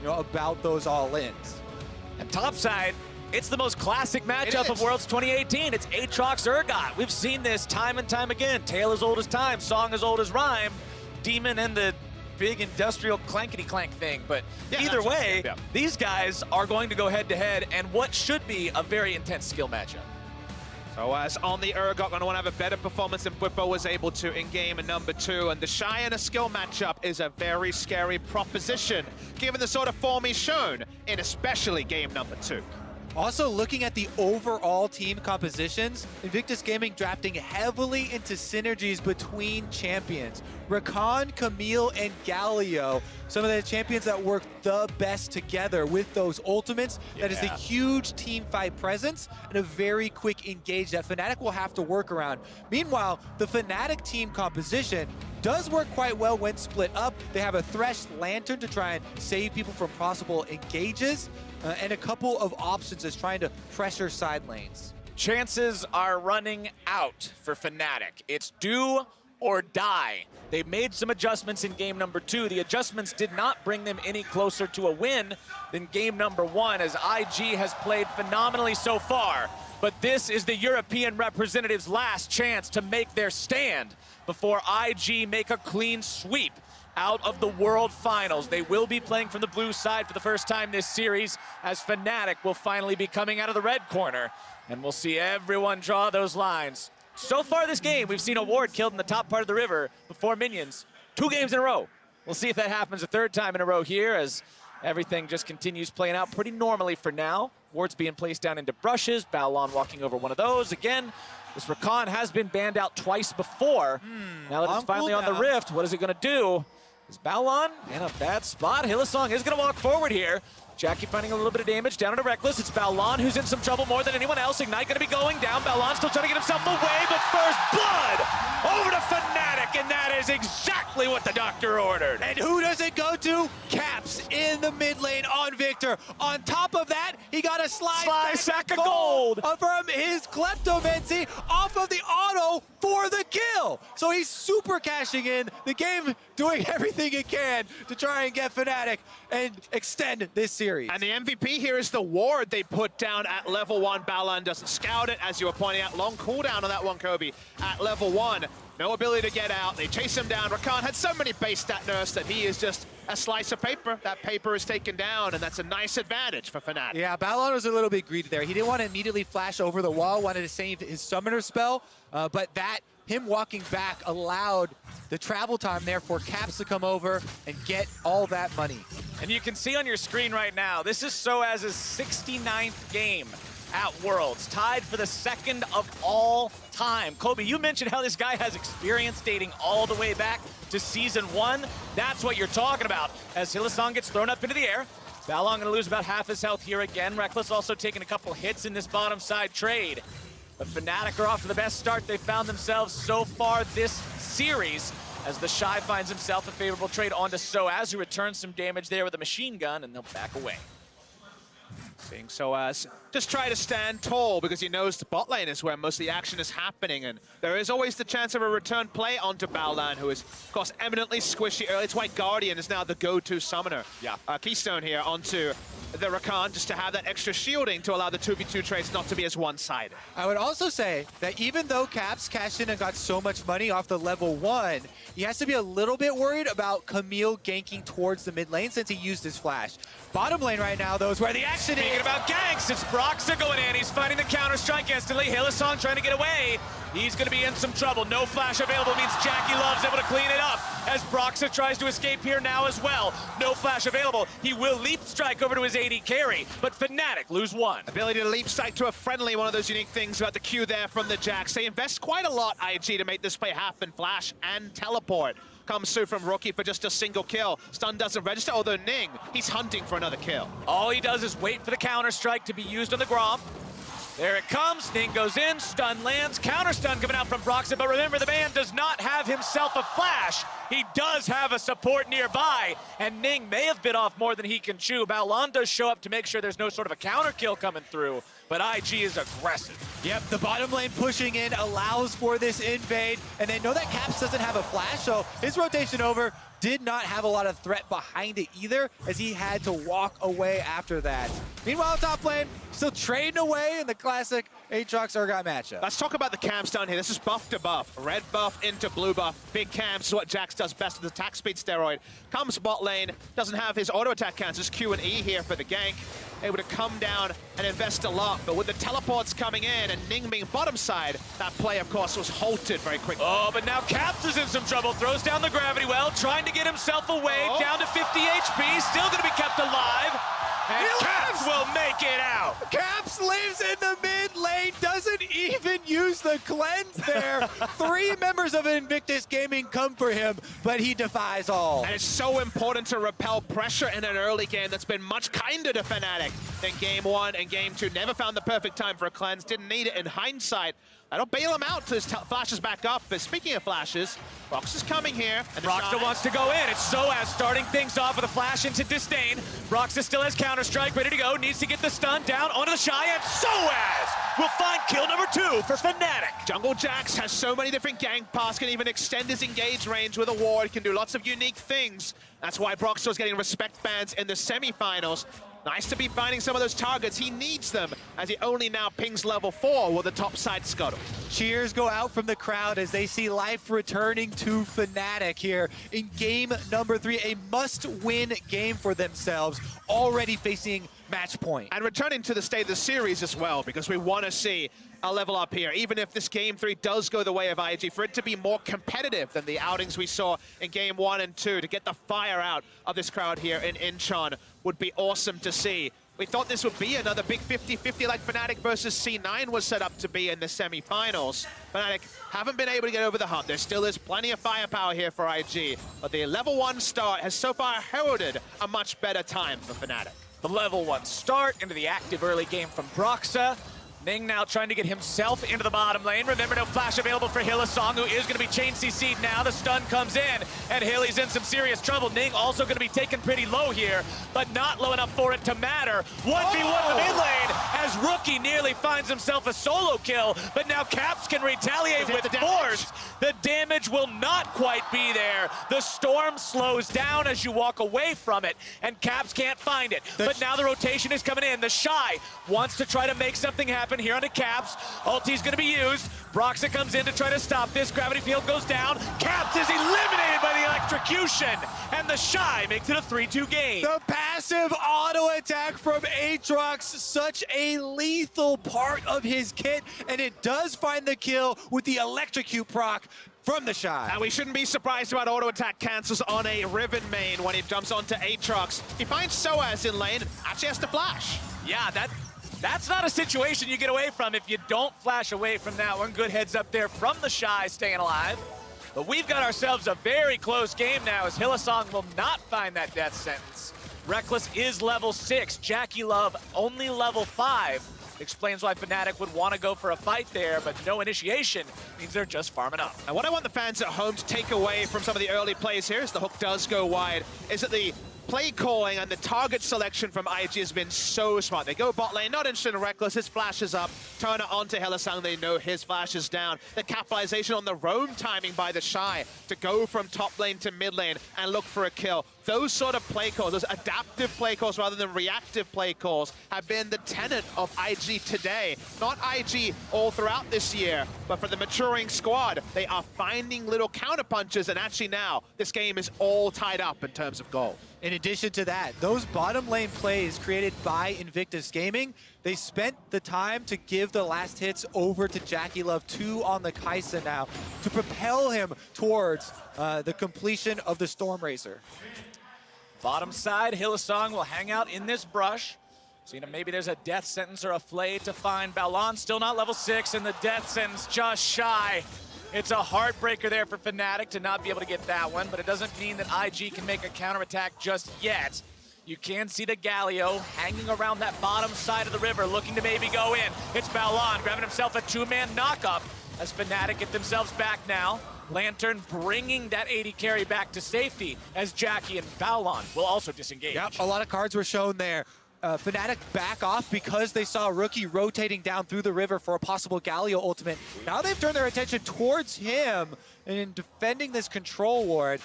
about those all-ins. And topside, it's the most classic matchup of Worlds 2018. It's Aatrox Urgot. We've seen this time and time again. Tale as old as time, song as old as rhyme. Demon and the big industrial clankety-clank thing. But either way, these guys are going to go head-to-head and what should be a very intense skill matchup. So as on the Urgot, going to want to have a better performance than Bwipo was able to in game number 2. And the Shy and a skill matchup is a very scary proposition, given the sort of form he's shown in especially game number 2. Also, looking at the overall team compositions, Invictus Gaming drafting heavily into synergies between champions. Rakan, Camille, and Galio, some of the champions that work the best together with those ultimates. That is a huge team fight presence and a very quick engage that Fnatic will have to work around. Meanwhile, the Fnatic team composition does work quite well when split up. They have a Thresh Lantern to try and save people from possible engages, and a couple of options as trying to pressure side lanes. Chances are running out for Fnatic. It's do or die. They've made some adjustments in game number 2. The adjustments did not bring them any closer to a win than game number 1, as IG has played phenomenally so far. But this is the European representatives' last chance to make their stand before IG make a clean sweep out of the World Finals. They will be playing from the blue side for the first time this series, as Fnatic will finally be coming out of the red corner. And we'll see everyone draw those lines. So far this game, we've seen a ward killed in the top part of the river before minions. 2 games in a row. We'll see if that happens a 3rd time in a row here, as everything just continues playing out pretty normally for now. Wards being placed down into brushes. Balon walking over one of those. Again, this Rakan has been banned out twice before. Now that it's finally on the Rift, what is it going to do? Is Balon in a bad spot? Hylissang is going to walk forward here. Jackie finding a little bit of damage down into Reckless. It's Balon who's in some trouble more than anyone else. Ignite going to be going down. Balon still trying to get himself away, but first blood over to Fnatic, and that is exactly what the doctor ordered. And who does it go to? Caps in the mid lane on Victor. On top of that, he got a sly sack of gold from his Kleptomancy off of the auto for the kill. So he's super cashing in. The game doing everything it can to try and get Fnatic and extend this series. And the MVP here is the ward they put down at level 1. Balon doesn't scout it, as you were pointing out. Long cooldown on that one, Kobe, at level 1. No ability to get out. They chase him down. Rakan had so many base stat nerfs that he is just a slice of paper. That paper is taken down, and that's a nice advantage for Fnatic. Yeah, Balon was a little bit greedy there. He didn't want to immediately flash over the wall, wanted to save his summoner spell, but him walking back allowed the travel time there for Caps to come over and get all that money. And you can see on your screen right now, this is Soaz's 69th game at Worlds, tied for the 2nd of all time. Kobe, you mentioned how this guy has experience dating all the way back to Season 1. That's what you're talking about, as Hylissang gets thrown up into the air. Balon gonna lose about half his health here again. Reckless also taking a couple hits in this bottom side trade. But Fnatic are off to the best start they've found themselves so far this series, as the Shy finds himself a favorable trade onto Soaz, who returns some damage there with a machine gun, and they'll back away. Seeing Soaz just try to stand tall, because he knows the bot lane is where most of the action is happening, and there is always the chance of a return play onto Balon, who is, of course, eminently squishy early. It's why Guardian is now the go-to summoner. Keystone here onto the Rakan, just to have that extra shielding to allow the 2v2 trades not to be as one-sided. I would also say that even though Caps cashed in and got so much money off the level 1, he has to be a little bit worried about Camille ganking towards the mid lane since he used his flash. Bottom lane right now, though, is where the action is. Speaking about ganks, it's Broxa going in. He's finding the counter-strike instantly. Hylissang trying to get away. He's going to be in some trouble. No flash available means Jackie Love's able to clean it up, as Broxa tries to escape here now as well. No flash available. He will leap strike over to his AD carry, but Fnatic lose 1. Ability to leap strike to a friendly, one of those unique things about the Q there from the Jax. They invest quite a lot, IG, to make this play happen. Flash and teleport comes through from Rookie for just a single kill. Stun doesn't register, although Ning, he's hunting for another kill. All he does is wait for the counter-strike to be used on the Gromp. There it comes, Ning goes in, stun lands, counter stun coming out from Broxa, but remember, the man does not have himself a flash. He does have a support nearby, and Ning may have bit off more than he can chew. Balon does show up to make sure there's no sort of a counter kill coming through, but IG is aggressive. Yep, the bottom lane pushing in allows for this invade, and they know that Caps doesn't have a flash, so his rotation over did not have a lot of threat behind it either, as he had to walk away after that. Meanwhile, top lane, still trading away in the classic Aatrox-Urgot matchup. Let's talk about the camps down here. This is buff to buff. Red buff into blue buff. Big camps is what Jax does best with the attack speed steroid. Comes bot lane, doesn't have his auto attack counts. Just Q and E here for the gank. Able to come down and invest a lot. But with the teleports coming in and Ning being bottom side, that play, of course, was halted very quickly. Oh, but now Caps is in some trouble. Throws down the gravity well, trying to get himself away. Down to 50 HP, still going to be kept alive. And Caps will make it out. Caps lives in the mid lane, doesn't even use the cleanse there. 3 members of Invictus Gaming come for him, but he defies all. And it's so important to repel pressure in an early game that's been much kinder to Fnatic than game 1 and game 2. Never found the perfect time for a cleanse, didn't need it in hindsight. That'll bail him out till his flashes back up. But speaking of flashes, Brox is coming here. And Broxah wants to go in. It's Soaz starting things off with a flash into Disdain. Broxah still has Counter-Strike ready to go. Needs to get the stun down onto the Shy, and Soaz will find kill number 2 for Fnatic. Jungle Jax has so many different gank paths, can even extend his engage range with a ward, can do lots of unique things. That's why Broxah's getting respect bans in the semifinals. Nice to be finding some of those targets. He needs them as he only now pings level 4 with a top side scuttle. Cheers go out from the crowd as they see life returning to Fnatic here in game number 3. A must-win game for themselves, already facing match point. And returning to the state of the series as well, because we want to see a level up here. Even if this game 3 does go the way of IG, for it to be more competitive than the outings we saw in game 1 and 2, to get the fire out of this crowd here in Incheon would be awesome to see. We thought this would be another big 50-50 like Fnatic versus C9 was set up to be in the semifinals. Fnatic haven't been able to get over the hump. There still is plenty of firepower here for IG, but the level 1 start has so far heralded a much better time for Fnatic. The level 1 start into the active early game from Broxah. Ning now trying to get himself into the bottom lane. Remember, no flash available for Hylissang, who is going to be chain CC'd now. The stun comes in, and Hilly's in some serious trouble. Ning also going to be taken pretty low here, but not low enough for it to matter. 1v1 the mid lane, as Rookie nearly finds himself a solo kill, but now Caps can retaliate with force. The damage will not quite be there. The storm slows down as you walk away from it, and Caps can't find it. But now the rotation is coming in. The Shy wants to try to make something happen here onto Caps. Ulti's going to be used. Broxah comes in to try to stop this. Gravity field goes down. Caps is eliminated by the electrocution, and the Shy makes it a 3-2 game. The passive auto attack from Aatrox, such a lethal part of his kit, and it does find the kill with the electrocute proc from the Shy. And we shouldn't be surprised about auto attack cancels on a Riven main when he jumps onto Aatrox. He finds Soaz in lane, actually has to flash. Yeah, that's not a situation you get away from if you don't flash away from that one. Good heads up there from the Shy staying alive. But we've got ourselves a very close game now as Hylissang will not find that death sentence. Reckless is level 6. Jackie Love only level 5. Explains why Fnatic would want to go for a fight there, but no initiation means they're just farming up. And what I want the fans at home to take away from some of the early plays here, as the hook does go wide, is that the play calling and the target selection from IG has been so smart. They go bot lane, not interested in Reckless, his flash is up, turn it onto Hylissang, they know his flash is down. The capitalization on the roam timing by the Shy to go from top lane to mid lane and look for a kill. Those sort of play calls, those adaptive play calls rather than reactive play calls, have been the tenet of IG today. Not IG all throughout this year, but for the maturing squad, they are finding little counterpunches, and actually now, this game is all tied up in terms of goal. In addition to that, those bottom lane plays created by Invictus Gaming, they spent the time to give the last hits over to Jackie Love 2 on the Kai'Sa now to propel him towards the completion of the Storm Racer. Bottom side, Hylissang will hang out in this brush. So, maybe there's a death sentence or a flay to find. Balon still not level 6, and the death sentence just shy. It's a heartbreaker there for Fnatic to not be able to get that one, but it doesn't mean that IG can make a counterattack just yet. You can see the Galio hanging around that bottom side of the river, looking to maybe go in. It's Balon grabbing himself a 2-man knockup as Fnatic get themselves back now. Lantern bringing that 80 carry back to safety as Jackie and Balon will also disengage. Yep, a lot of cards were shown there. Fnatic back off because they saw Rookie rotating down through the river for a possible Galio ultimate. Now they've turned their attention towards him and in defending this control ward.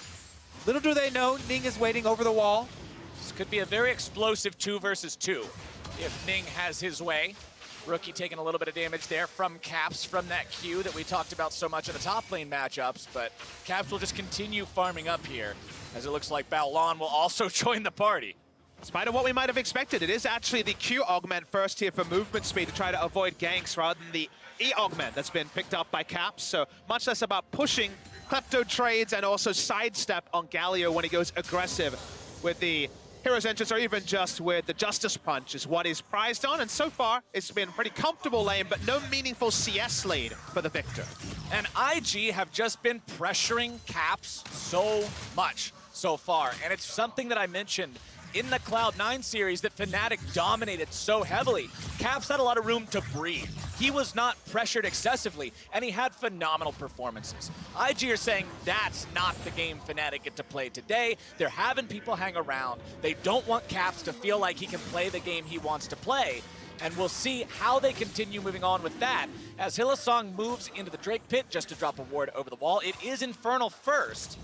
Little do they know, Ning is waiting over the wall. This could be a very explosive 2 versus 2 if Ning has his way. Rookie taking a little bit of damage there from Caps from that Q that we talked about so much in the top lane matchups, but Caps will just continue farming up here as it looks like Baolan will also join the party. In spite of what we might have expected, it is actually the Q augment first here for movement speed to try to avoid ganks rather than the E augment that's been picked up by Caps. So much less about pushing klepto trades and also sidestep on Galio when he goes aggressive with the Hero's Entrance or even just with the Justice Punch is what he's prized on. And so far, it's been pretty comfortable lane, but no meaningful CS lead for the victor. And IG have just been pressuring Caps so much so far. And it's something that I mentioned in the Cloud9 series that Fnatic dominated so heavily. Caps had a lot of room to breathe. He was not pressured excessively, and he had phenomenal performances. IG are saying that's not the game Fnatic get to play today. They're having people hang around. They don't want Caps to feel like he can play the game he wants to play. And we'll see how they continue moving on with that as Hylissang moves into the Drake pit just to drop a ward over the wall. It is Infernal first.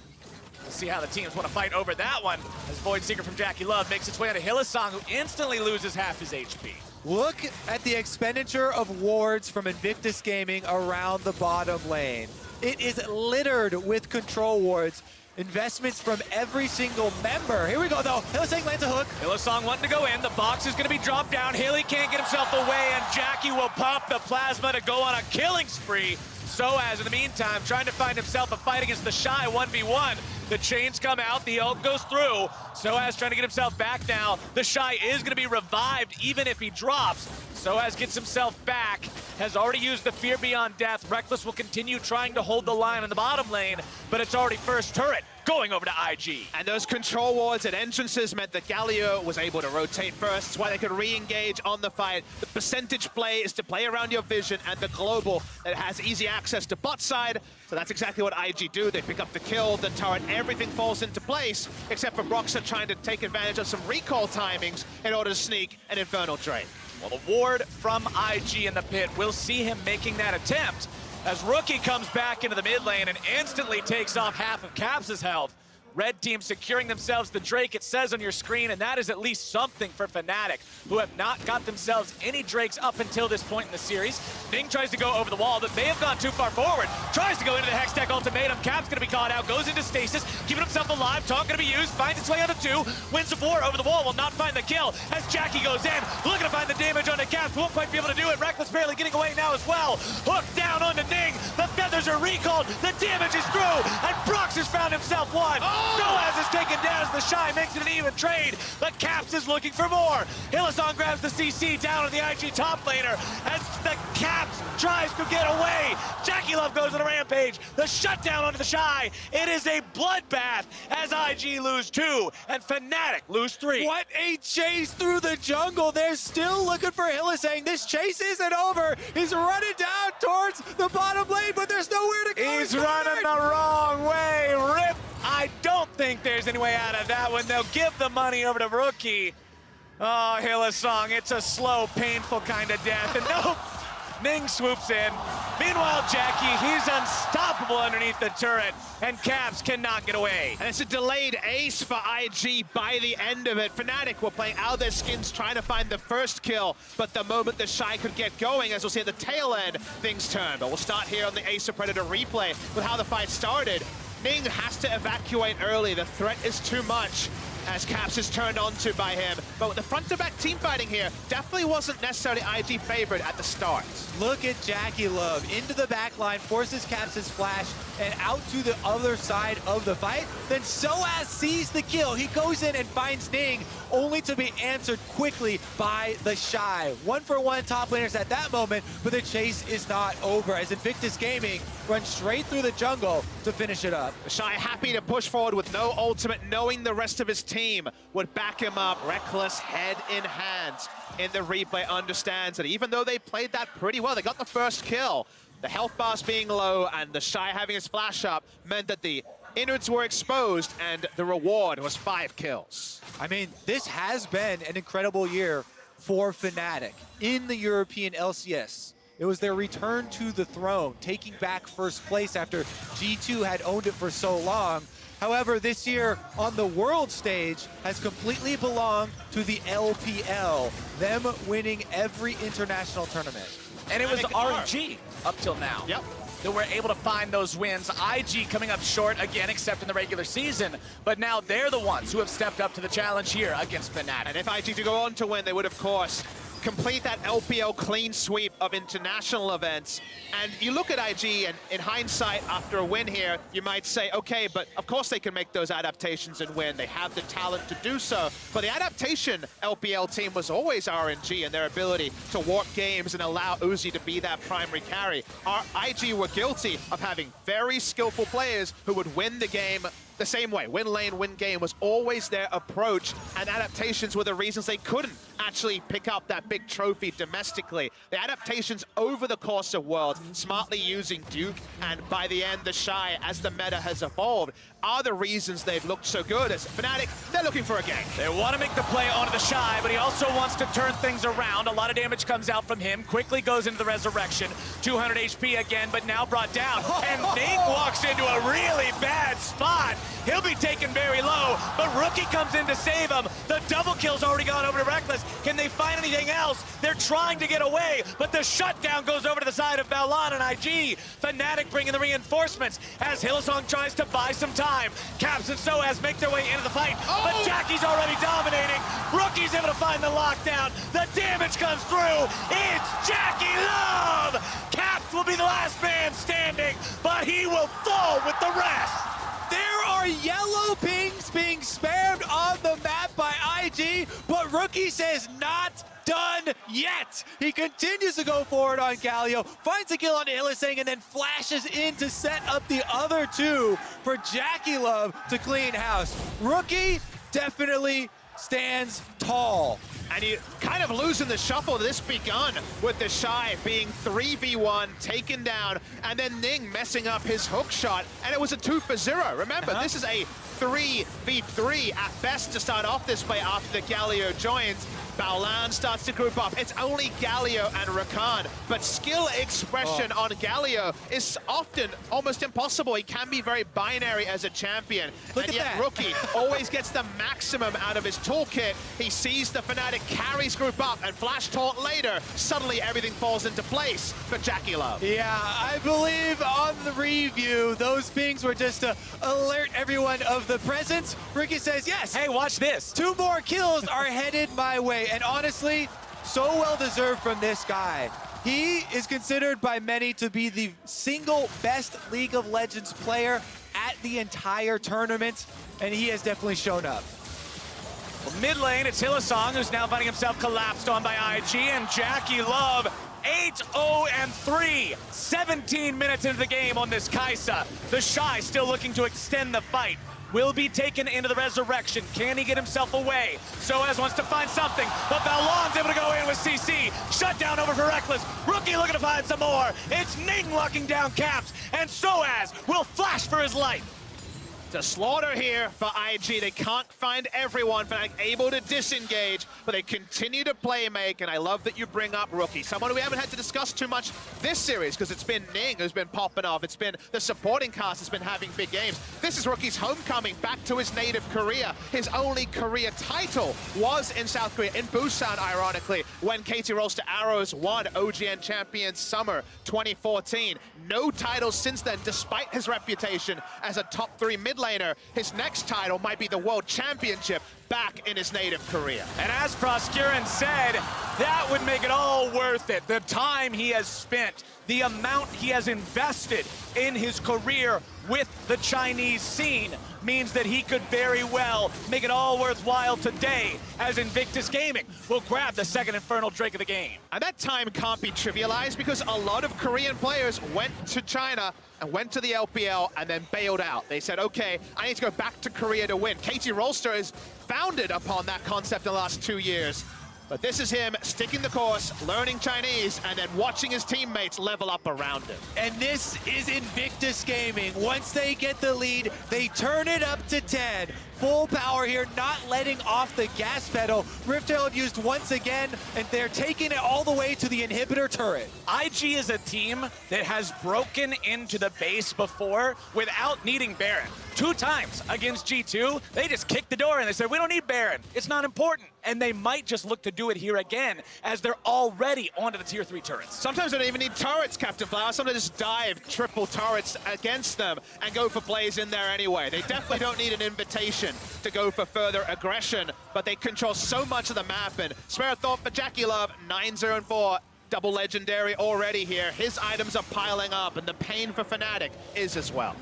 We'll see how the teams want to fight over that one as Void Seeker from Jackie Love makes its way onto Hylissang, who instantly loses half his HP. Look at the expenditure of wards from Invictus Gaming around the bottom lane. It is littered with control wards. Investments from every single member. Here we go, though. Hylissang lands a hook. Hylissang wanting to go in. The box is going to be dropped down. Haley can't get himself away, and Jackie will pop the plasma to go on a killing spree. Soaz, in the meantime, trying to find himself a fight against the Shy 1v1. The chains come out, the ult goes through. Soaz trying to get himself back now. The Shy is going to be revived even if he drops. Soaz gets himself back, has already used the Fear Beyond Death. Reckless will continue trying to hold the line in the bottom lane, but it's already first turret going over to IG. And those control wards at entrances meant that Galio was able to rotate first. That's why they could re-engage on the fight. The percentage play is to play around your vision, and the global that has easy access to bot side. So that's exactly what IG do. They pick up the kill, the turret, everything falls into place, except for Broxah trying to take advantage of some recall timings in order to sneak an Infernal Drain. Well, the ward from IG in the pit, we'll see him making that attempt as Rookie comes back into the mid lane and instantly takes off half of Caps' health. Red team securing themselves the Drake, it says on your screen, and that is at least something for Fnatic, who have not got themselves any Drakes up until this point in the series. Ning tries to go over the wall, but they have gone too far forward. Tries to go into the Hextech ultimatum. Cap's gonna be caught out, goes into stasis, keeping himself alive. Taunt gonna be used, finds its way onto 2, wins the 4 over the wall, will not find the kill as Jackie goes in, looking to find the damage onto Caps, won't quite be able to do it. Reckless barely getting away now as well. Hook down onto Ning, the feathers are recalled, the damage is through, and Brox has found himself one. Soaz is taken down as the Shy makes it an even trade, but Caps is looking for more. Hylissang grabs the CC down on the IG top laner as the Caps tries to get away. Jackie Love goes on a rampage. The shutdown onto the Shy. It is a bloodbath as IG lose 2 and Fnatic lose 3. What a chase through the jungle. They're still looking for Hylissang. This chase isn't over. He's running down towards the bottom lane, but there's nowhere to go. He's running the wrong way. Rip. I don't think there's any way out of that one. They'll give the money over to Rookie. Oh, Hylissang, it's a slow, painful kind of death. And nope, Ning swoops in. Meanwhile, Jackie, he's unstoppable underneath the turret, and Caps cannot get away. And it's a delayed ace for IG by the end of it. Fnatic were playing out of their skins trying to find the first kill, but the moment the Shy could get going, as we'll see at the tail end, things turn. But we'll start here on the Ace of Predator replay with how the fight started. Ning has to evacuate early. The threat is too much as Caps is turned onto by him. But with the front-to-back team fighting here, definitely wasn't necessarily IG favored at the start. Look at Jackie Love into the back line, forces Caps' flash, and out to the other side of the fight. Then Soaz sees the kill. He goes in and finds Ning, only to be answered quickly by the Shy. 1-for-1 top laners at that moment, but the chase is not over as Invictus Gaming runs straight through the jungle to finish it up. The Shy happy to push forward with no ultimate, knowing the rest of his team would back him up. Reckless head in hand in the replay understands that even though they played that pretty well, they got the first kill. The health bars being low and the Shy having his flash up meant that the innards were exposed and the reward was 5 kills. I mean, this has been an incredible year for Fnatic in the European LCS. It was their return to the throne, taking back first place after G2 had owned it for so long. However, this year on the world stage has completely belonged to the LPL, them winning every international tournament. And it was RNG up till now. Yep. That were able to find those wins. IG coming up short again, except in the regular season. But now they're the ones who have stepped up to the challenge here against Fnatic. And if IG to go on to win, they would, of course, complete that LPL clean sweep of international events. And you look at IG, and in hindsight, after a win here, you might say, okay, but of course they can make those adaptations and win. They have the talent to do so. But the adaptation LPL team was always RNG and their ability to warp games and allow Uzi to be that primary carry. Our IG were guilty of having very skillful players who would win the game the same way. Win lane, win game was always their approach, and adaptations were the reasons they couldn't actually pick up that big trophy domestically. The adaptations over the course of Worlds, smartly using Duke, and by the end, the Shy, as the meta has evolved, are the reasons they've looked so good. As Fnatic, they're looking for a gank. They want to make the play onto the Shy, but he also wants to turn things around. A lot of damage comes out from him, quickly goes into the Resurrection. 200 HP again, but now brought down. And Ning walks into a really bad spot. He'll be taken very low, but Rookie comes in to save him. The double kill's already gone over to Reckless. Can they find anything else? They're trying to get away, but the shutdown goes over to the side of Balan and IG. Fnatic bringing the reinforcements as Hillsong tries to buy some time. Caps and Soaz make their way into the fight, but Jackie's already dominating. Rookie's able to find the lockdown. The damage comes through. It's Jackie Love! Caps will be the last man standing, but he will fall with the rest. There are yellow pings being spammed on the map by IG, but Rookie says not done yet. He continues to go forward on Galio, finds a kill on Illisang, and then flashes in to set up the other two for Jackie Love to clean house. Rookie definitely stands tall. And you kind of losing the shuffle. This begun with the Shy being 3v1, taken down, and then Ning messing up his hook shot, and it was a 2 for 0. Remember, this is a 3v3 at best to start off this way after the Galio joins. Baolan starts to group up. It's only Galio and Rakan, but skill expression on Galio is often almost impossible. He can be very binary as a champion. Look and at yet that. Rookie always gets the maximum out of his toolkit. He sees the Fnatic carries group up and flash taunt later. Suddenly everything falls into place for Jackie Love. Yeah, I believe on the review, those pings were just to alert everyone of the presence. Rookie says, yes. Hey, watch this. 2 more kills are headed my way. And honestly, so well deserved from this guy. He is considered by many to be the single best League of Legends player at the entire tournament, and he has definitely shown up. Well, mid lane, it's Hillsong, who's now finding himself collapsed on by IG, and Jackie Love 8-0-3, 17 minutes into the game on this Kaisa. The Shy still looking to extend the fight. Will be taken into the Resurrection. Can he get himself away? Soaz wants to find something, but Balon's able to go in with CC. Shut down over for Reckless. Rookie looking to find some more. It's Ning locking down Caps, and Soaz will flash for his life. To slaughter here for IG. They can't find everyone, but able to disengage, but they continue to play make, and I love that you bring up Rookie. Someone we haven't had to discuss too much this series, because it's been Ning who's been popping off. It's been the supporting cast that's been having big games. This is Rookie's homecoming back to his native Korea. His only Korea title was in South Korea, in Busan, ironically, when KT Rolls to Arrows won OGN Champions Summer 2014. No titles since then, despite his reputation as a top 3 mid laner. His next title might be the World Championship back in his native Korea. And as Proscurin said, that would make it all worth it. The time he has spent, the amount he has invested in his career with the Chinese scene means that he could very well make it all worthwhile today as Invictus Gaming will grab the second Infernal Drake of the game. And that time can't be trivialized because a lot of Korean players went to China and went to the LPL and then bailed out. They said, okay, I need to go back to Korea to win. KT Rolster is founded upon that concept in the last 2 years. But this is him sticking the course, learning Chinese, and then watching his teammates level up around him. And this is Invictus Gaming. Once they get the lead, they turn it up to 10. Full power here, not letting off the gas pedal. Riftail used once again, and they're taking it all the way to the inhibitor turret. IG is a team that has broken into the base before without needing Baron. 2 times against G2, they just kicked the door and they said, we don't need Baron, it's not important. And they might just look to do it here again as they're already onto the tier 3 turrets. Sometimes they don't even need turrets, Captain Flower. Sometimes just dive triple turrets against them and go for plays in there anyway. They definitely don't need an invitation to go for further aggression, but they control so much of the map. And spare a thought for Jackie Love, 9-0-4. Double legendary already here. His items are piling up, and the pain for Fnatic is as well.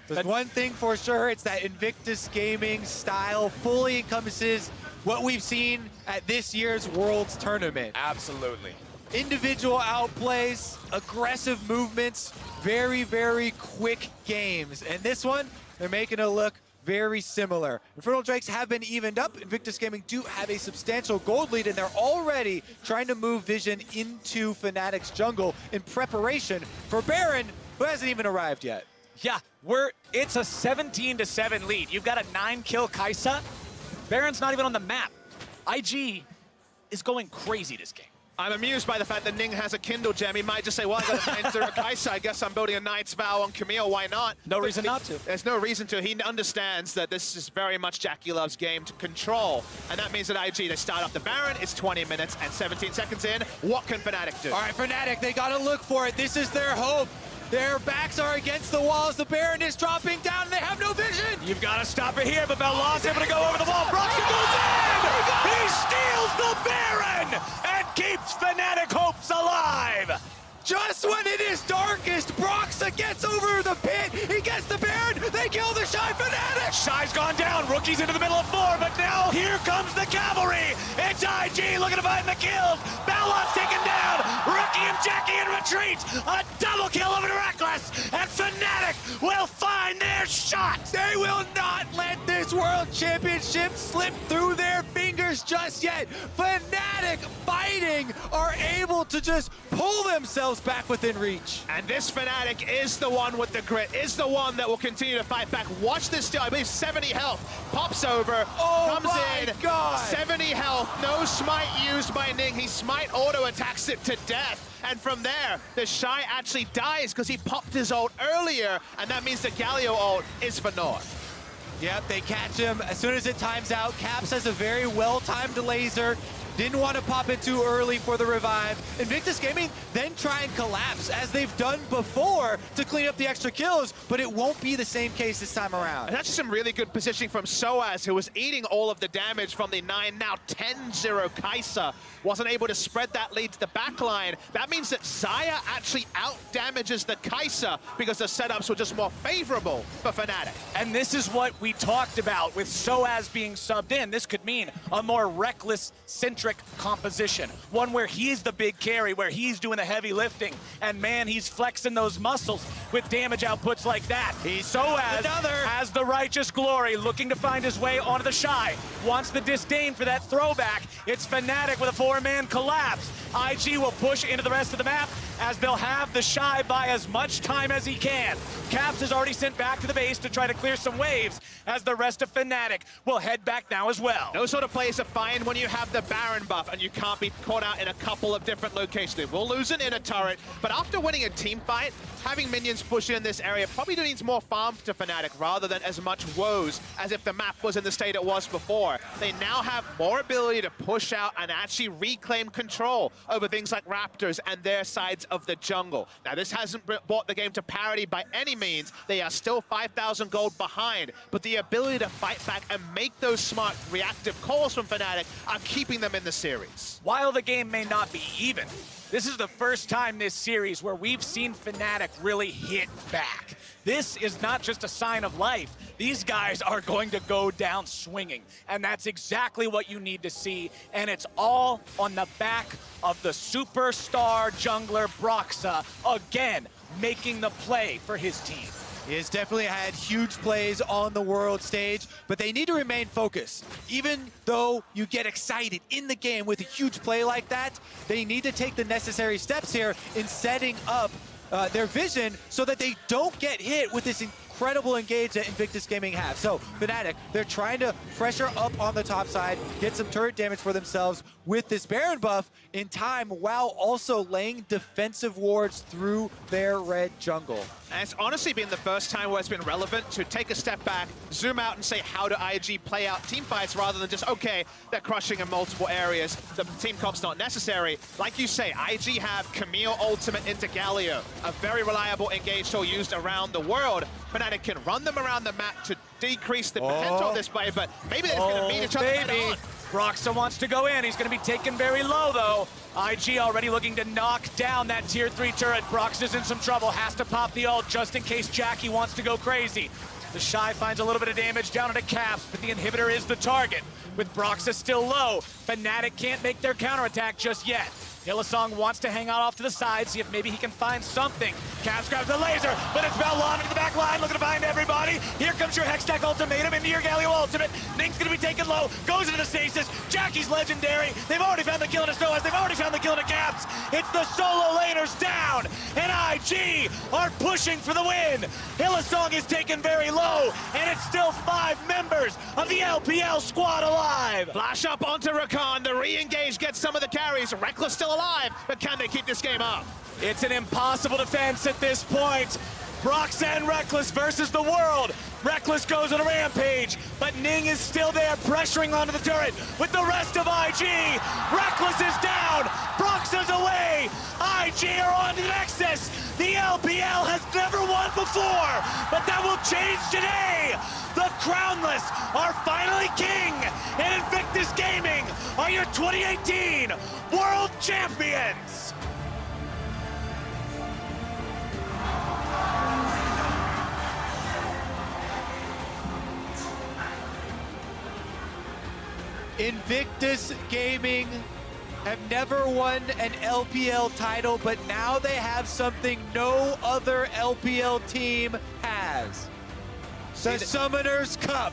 There's one thing for sure, it's that Invictus Gaming style fully encompasses what we've seen at this year's Worlds Tournament. Absolutely. Individual outplays, aggressive movements, very, very quick games. And this one, they're making it look very similar. Infernal Drakes have been evened up. Invictus Gaming do have a substantial gold lead, and they're already trying to move Vision into Fnatic's jungle in preparation for Baron, who hasn't even arrived yet. Yeah, it's a 17-7 lead. You've got a 9-kill Kai'Sa. Baron's not even on the map. IG is going crazy this game. I'm amused by the fact that Ning has a Kindle gem. He might just say, well, I got a 9-0 Kai'Sa. I guess I'm building a Knight's Vow on Camille. Why not? No reason not to. There's no reason to. He understands that this is very much Jackie Love's game to control. And that means that IG, they start off the Baron. It's 20 minutes and 17 seconds in. What can Fnatic do? All right, Fnatic, they got to look for it. This is their hope. Their backs are against the walls. The Baron is dropping down, and they have no vision. You've got to stop it here, but Belon's able to go over the wall. Broxah goes in! He steals the Baron and keeps Fnatic hopes alive! Just when it is darkest, Broxah gets over the pit. He gets the Baron. They kill the Shy Fnatic. Shy's gone down. Rookie's into the middle of 4, but now here comes the cavalry. It's IG looking to find the kills. Balon's taken down. Rookie and Jackie in retreat. A double kill over to Reckless. And Fnatic will find their shot. They will not let this World Championship slip through their fingers just yet. Fnatic fighting are able to just pull themselves back within reach. And this Fnatic is the one with the grit, is the one that will continue to fight back. Watch this steal, I believe 70 health. Pops over, comes in, God. 70 health, no smite used by Ning. He smite auto attacks it to death. And from there, the Shy actually dies because he popped his ult earlier, and that means the Galio ult is for North. Yep, they catch him as soon as it times out. Caps has a very well-timed laser. Didn't want to pop it too early for the revive. Invictus Gaming then try and collapse, as they've done before, to clean up the extra kills, but it won't be the same case this time around. And that's some really good positioning from Soaz, who was eating all of the damage from the 9, now 10-0 Kai'Sa. Wasn't able to spread that lead to the backline. That means that Xayah actually out-damages the Kai'Sa because the setups were just more favorable for Fnatic. And this is what we talked about with Soaz being subbed in. This could mean a more Reckless-centric composition. One where he's the big carry, where he's doing the heavy lifting. And man, he's flexing those muscles with damage outputs like that. Soaz has the righteous glory, looking to find his way onto the Shy. Wants the disdain for that throwback. It's Fnatic with a 4-man collapse. IG will push into the rest of the map, as they'll have the Shy buy as much time as he can. Caps is already sent back to the base to try to clear some waves, as the rest of Fnatic will head back now as well. Those sort of plays are fine when you have the Baron buff and you can't be caught out in a couple of different locations. They will lose an inner turret, but after winning a team fight, having minions push in this area probably needs more farm to Fnatic rather than as much woes as if the map was in the state it was before. They now have more ability to push out and actually reclaim control over things like Raptors and their sides of the jungle. Now, this hasn't brought the game to parity by any means. They are still 5,000 gold behind, but the ability to fight back and make those smart reactive calls from Fnatic are keeping them in the series. While the game may not be even, this is the first time this series where we've seen Fnatic really hit back. This is not just a sign of life. These guys are going to go down swinging, and that's exactly what you need to see, and it's all on the back of the superstar jungler Broxah, again, making the play for his team. He has definitely had huge plays on the world stage, but they need to remain focused. Even though you get excited in the game with a huge play like that, they need to take the necessary steps here in setting up their vision so that they don't get hit with this incredible engage that Invictus Gaming have. So Fnatic, they're trying to pressure up on the top side, get some turret damage for themselves with this Baron buff in time, while also laying defensive wards through their red jungle. And it's honestly been the first time where it's been relevant to take a step back, zoom out and say, how do IG play out team fights, rather than just, okay, they're crushing in multiple areas, the team comp's not necessary. Like you say, IG have Camille ultimate into Galio, a very reliable engage tool used around the world. Fnatic can run them around the map to decrease the potential of this play, but maybe they're going to meet each other head on. Broxah wants to go in. He's going to be taken very low, though. IG already looking to knock down that tier 3 turret. Broxah's in some trouble. Has to pop the ult just in case Jackie wants to go crazy. The Shy finds a little bit of damage down into Caps, but the inhibitor is the target. With Broxah still low, Fnatic can't make their counterattack just yet. Hylissang wants to hang out off to the side, see if maybe he can find something. Caps grabs the laser, but it's Bellon into the back line, looking to find everybody. Here comes your Hextech ultimatum into your Galio ultimate. Ning's gonna be taken low, goes into the stasis. Jackie's legendary. They've already found the kill into Soaz, they've already found the kill into Caps. It's the solo laners down, and IG are pushing for the win. Hylissang is taken very low, and it's still 5 members of the LPL squad alive. Flash up onto Rakan, the re-engage gets some of the carries. Reckless still alive, but can they keep this game up? It's an impossible defense at this point. Broxah and Reckless versus the world. Reckless goes on a rampage, but Ning is still there pressuring onto the turret with the rest of IG. Reckless is down, Broxah's away. IG are on to the Nexus. The LPL has never won before, but that will change today. The Crownless are finally king, and Invictus Gaming are your 2018 World Champions. Invictus Gaming have never won an LPL title, but now they have something no other LPL team has. The Summoner's Cup.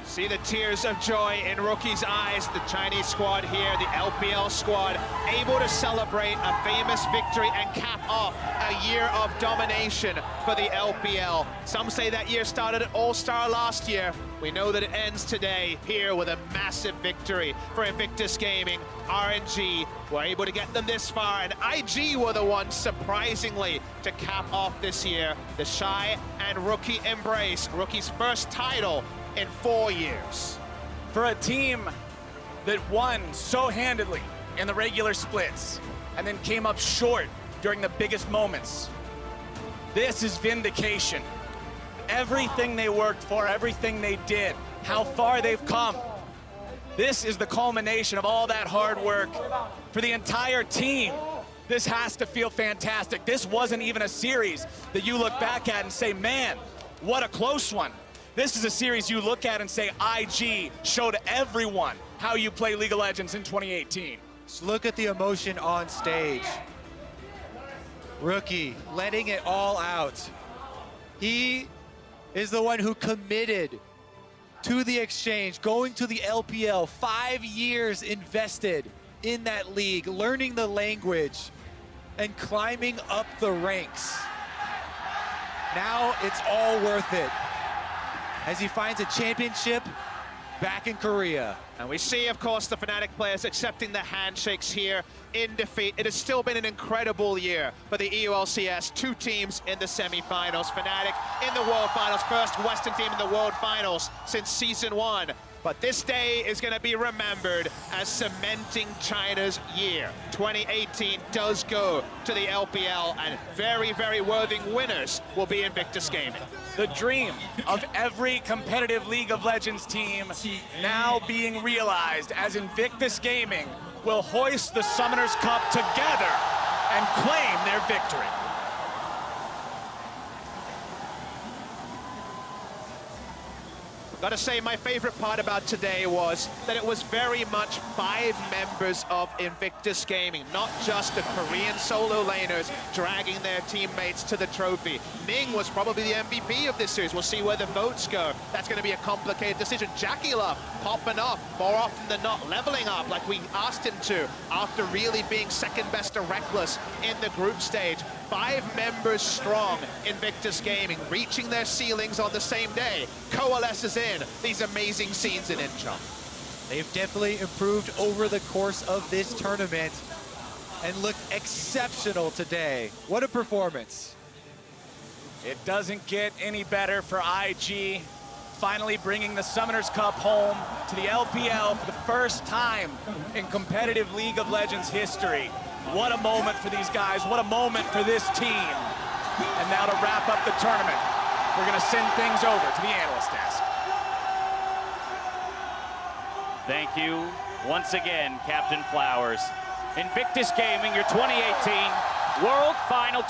See the tears of joy in Rookie's eyes. The Chinese squad here, the LPL squad, able to celebrate a famous victory and cap off a year of domination for the LPL. Some say that year started at All-Star last year. We know that it ends today here with a massive victory for Invictus Gaming. RNG were able to get them this far, and IG were the ones, surprisingly, to cap off this year. The Shy and Rookie embrace. Rookie's first title in 4 years. For a team that won so handedly in the regular splits and then came up short during the biggest moments, this is vindication. Everything they worked for, everything they did, how far they've come. This is the culmination of all that hard work for the entire team. This has to feel fantastic. This wasn't even a series that you look back at and say, man, what a close one. This is a series you look at and say, IG showed everyone how you play League of Legends in 2018. Just look at the emotion on stage. Rookie letting it all out. He is the one who committed to the exchange, going to the LPL, 5 years invested in that league, learning the language and climbing up the ranks. Now it's all worth it as he finds a championship back in Korea. And we see, of course, the Fnatic players accepting the handshakes here in defeat. It has still been an incredible year for the EULCS. 2 teams in the semifinals. Fnatic in the World Finals, first Western team in the World Finals since Season 1. But this day is going to be remembered as cementing China's year. 2018 does go to the LPL, and very, very worthy winners will be Invictus Gaming. The dream of every competitive League of Legends team now being realized as Invictus Gaming will hoist the Summoner's Cup together and claim their victory. Gotta say, my favorite part about today was that it was very much 5 members of Invictus Gaming, not just the Korean solo laners dragging their teammates to the trophy. Ning was probably the MVP of this series. We'll see where the votes go. That's going to be a complicated decision. Jackie Love popping off more often than not, leveling up like we asked him to after really being second best to Reckless in the group stage. 5 members strong, Invictus Gaming, reaching their ceilings on the same day. Coalesces in these amazing scenes in Incheon. They've definitely improved over the course of this tournament and looked exceptional today. What a performance. It doesn't get any better for IG. Finally bringing the Summoners Cup home to the LPL for the first time in competitive League of Legends history. What a moment for these guys. What a moment for this team. And now to wrap up the tournament, we're going to send things over to the analyst desk. Thank you once again, Captain Flowers. Invictus Gaming, your 2018 World Final